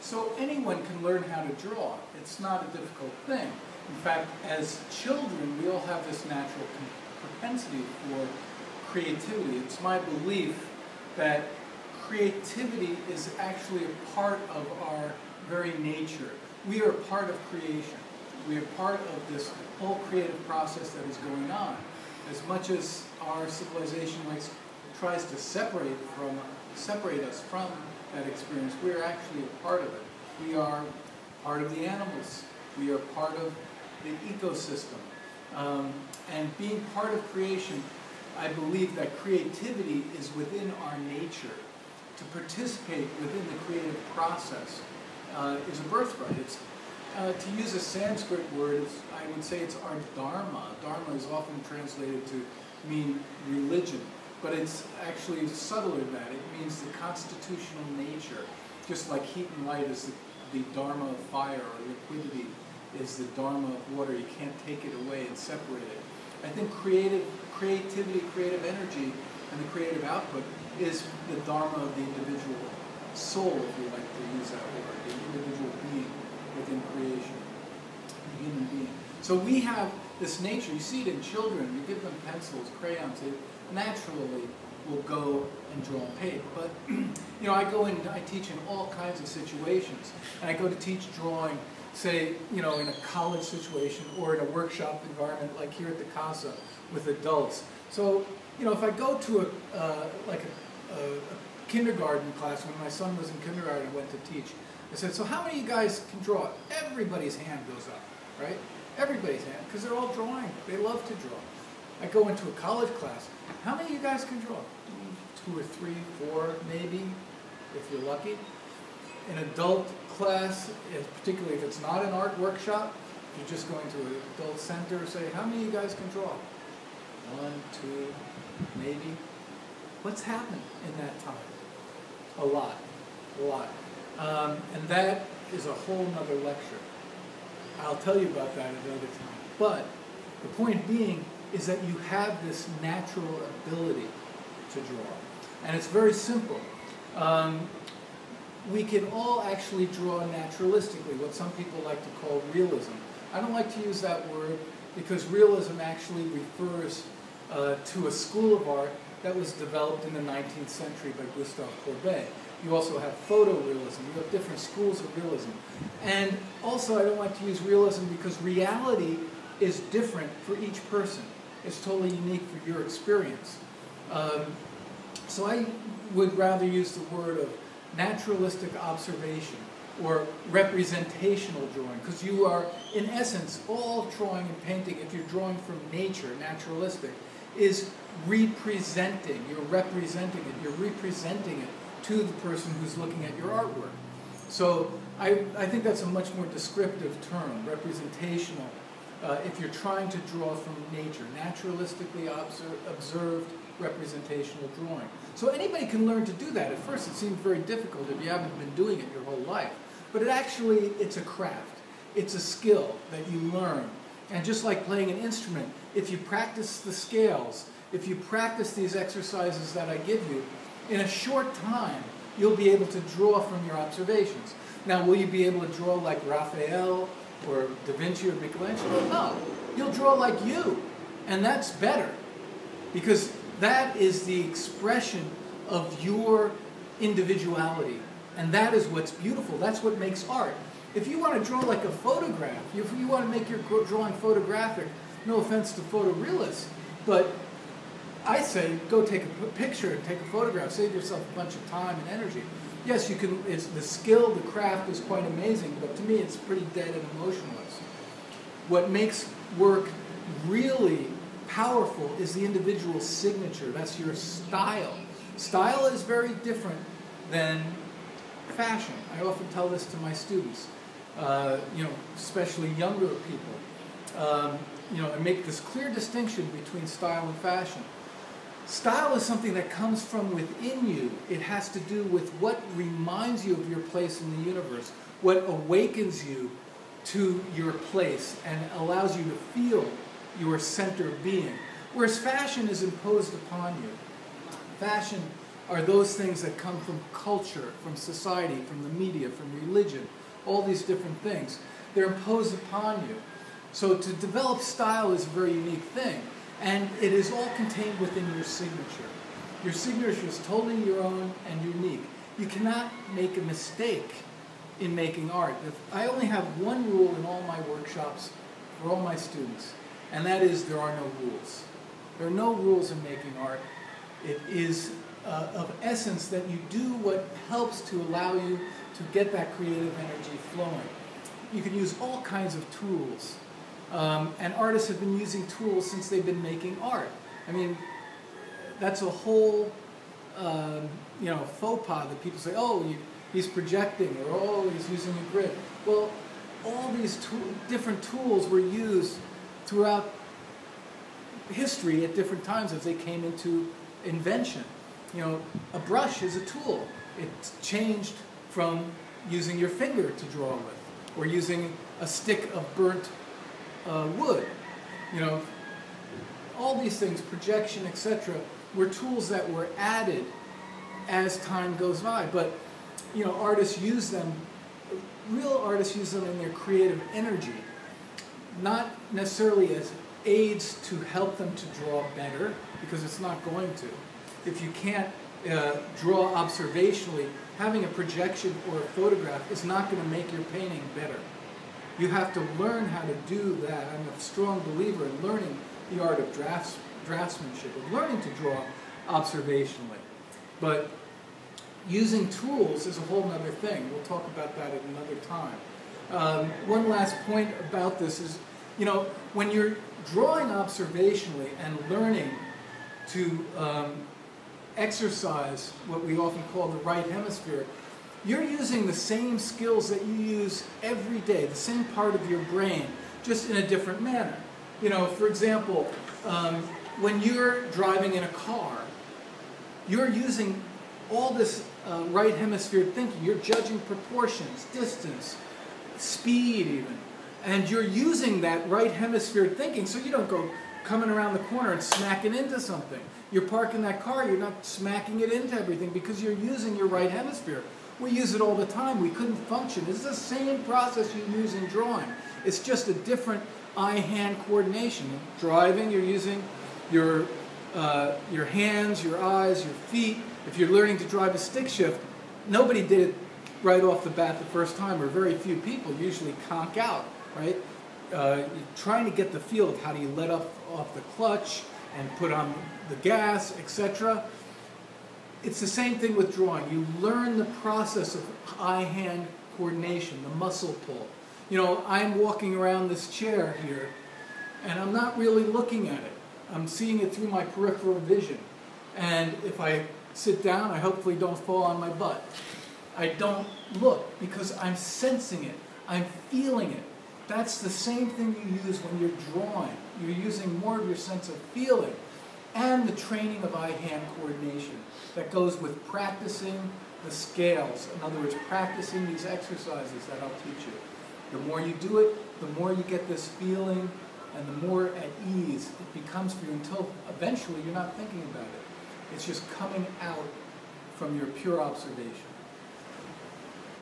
So anyone can learn how to draw. It's not a difficult thing. In fact, as children, we all have this natural propensity for creativity. It's my belief that creativity is actually a part of our very nature. We are part of creation. We are part of this whole creative process that is going on. As much as our civilization tries to separate us from that experience, we are actually a part of it. We are part of the animals. We are part of the ecosystem. And being part of creation, I believe that creativity is within our nature. To participate within the creative process is a birthright. It's, to use a Sanskrit word, I would say it's our dharma. Dharma is often translated to mean religion, but it's actually subtler than that. It means the constitutional nature. Just like heat and light is the dharma of fire, or liquidity is the dharma of water. You can't take it away and separate it. I think creativity, creative energy, and the creative output is the dharma of the individual soul, if you like to use that word, the individual being within creation, the human being. So we have this nature. You see it in children. You give them pencils, crayons, they naturally will go and draw and paint. But you know, I teach in all kinds of situations, and I go to teach drawing, say, you know, in a college situation or in a workshop environment like here at the Casa with adults. So, you know, if I go to a kindergarten class, when my son was in kindergarten, I went to teach. I said, so how many of you guys can draw? Everybody's hand goes up, right? Everybody's hand, because they're all drawing. They love to draw. I go into a college class. How many of you guys can draw? 2 or 3, 4, maybe, if you're lucky. An adult class, particularly if it's not an art workshop, if you're just going to an adult center, say, how many of you guys can draw? 1, 2, maybe. What's happened in that time? A lot, a lot. And that is a whole nother lecture. I'll tell you about that another time. But the point being is that you have this natural ability to draw. And it's very simple. We can all actually draw naturalistically, what some people like to call realism. I don't like to use that word because realism actually refers to a school of art that was developed in the 19th century by Gustave Courbet. You also have photorealism. You have different schools of realism. And also, I don't like to use realism because reality is different for each person. It's totally unique for your experience. So I would rather use the word of naturalistic observation or representational drawing, because you are, in essence, all drawing and painting, if you're drawing from nature, naturalistic, is representing. You're representing it. You're representing it to the person who's looking at your artwork. So I think that's a much more descriptive term, representational, if you're trying to draw from nature, naturalistically observed representational drawing. So anybody can learn to do that. At first it seems very difficult if you haven't been doing it your whole life. But it's a craft. It's a skill that you learn. And just like playing an instrument, if you practice the scales, if you practice these exercises that I give you, in a short time, you'll be able to draw from your observations. Now, will you be able to draw like Raphael or Da Vinci or Michelangelo? No. You'll draw like you. And that's better. Because that is the expression of your individuality. And that is what's beautiful. That's what makes art. If you want to draw like a photograph, if you want to make your drawing photographic, no offense to photorealists, but I say go take a picture and take a photograph. Save yourself a bunch of time and energy. Yes, you can. It's the skill, the craft is quite amazing, but to me it's pretty dead and emotionless. What makes work really powerful is the individual signature. That's your style. Style is very different than fashion. I often tell this to my students, especially younger people. I make this clear distinction between style and fashion. Style is something that comes from within you. It has to do with what reminds you of your place in the universe, what awakens you to your place and allows you to feel your center of being. Whereas fashion is imposed upon you. Fashion are those things that come from culture, from society, from the media, from religion, all these different things. They're imposed upon you. So to develop style is a very unique thing, and it is all contained within your signature. Your signature is totally your own and unique. You cannot make a mistake in making art. I only have one rule in all my workshops for all my students, and that is there are no rules. There are no rules in making art. It is of essence that you do what helps to allow you to get that creative energy flowing. You can use all kinds of tools, and artists have been using tools since they've been making art. I mean, that's a whole faux pas that people say, oh, he's projecting, or oh, he's using a grid. Well, all these different tools were used throughout history at different times as they came into invention. A brush is a tool. It's changed from using your finger to draw with, or using a stick of burnt wood. All these things, projection, etc., were tools that were added as time goes by. But artists use them. Real artists use them in their creative energy, not necessarily as aids to help them to draw better, because it's not going to. If you can't draw observationally, having a projection or a photograph is not going to make your painting better. You have to learn how to do that. I'm a strong believer in learning the art of draftsmanship, of learning to draw observationally. But using tools is a whole other thing. We'll talk about that at another time. One last point about this is, when you're drawing observationally and learning to exercise what we often call the right hemisphere, you're using the same skills that you use every day, the same part of your brain, just in a different manner. For example, when you're driving in a car, you're using all this right hemisphere thinking. You're judging proportions, distance, speed even. And you're using that right hemisphere thinking, so you don't go coming around the corner and smacking into something. You're parking that car, you're not smacking it into everything because you're using your right hemisphere. We use it all the time. We couldn't function. It's the same process you use in drawing. It's just a different eye-hand coordination. In driving, you're using your hands, your eyes, your feet. If you're learning to drive a stick shift, nobody did it right off the bat the first time, or very few people usually conk out, right? You're trying to get the feel of how do you let off the clutch and put on the gas, etc. It's the same thing with drawing. You learn the process of eye-hand coordination, the muscle pull. I'm walking around this chair here, and I'm not really looking at it. I'm seeing it through my peripheral vision. And if I sit down, I hopefully don't fall on my butt. I don't look because I'm sensing it. I'm feeling it. That's the same thing you use when you're drawing. You're using more of your sense of feeling and the training of eye-hand coordination that goes with practicing the scales. In other words, practicing these exercises that I'll teach you. The more you do it, the more you get this feeling and the more at ease it becomes for you until eventually you're not thinking about it. It's just coming out from your pure observation.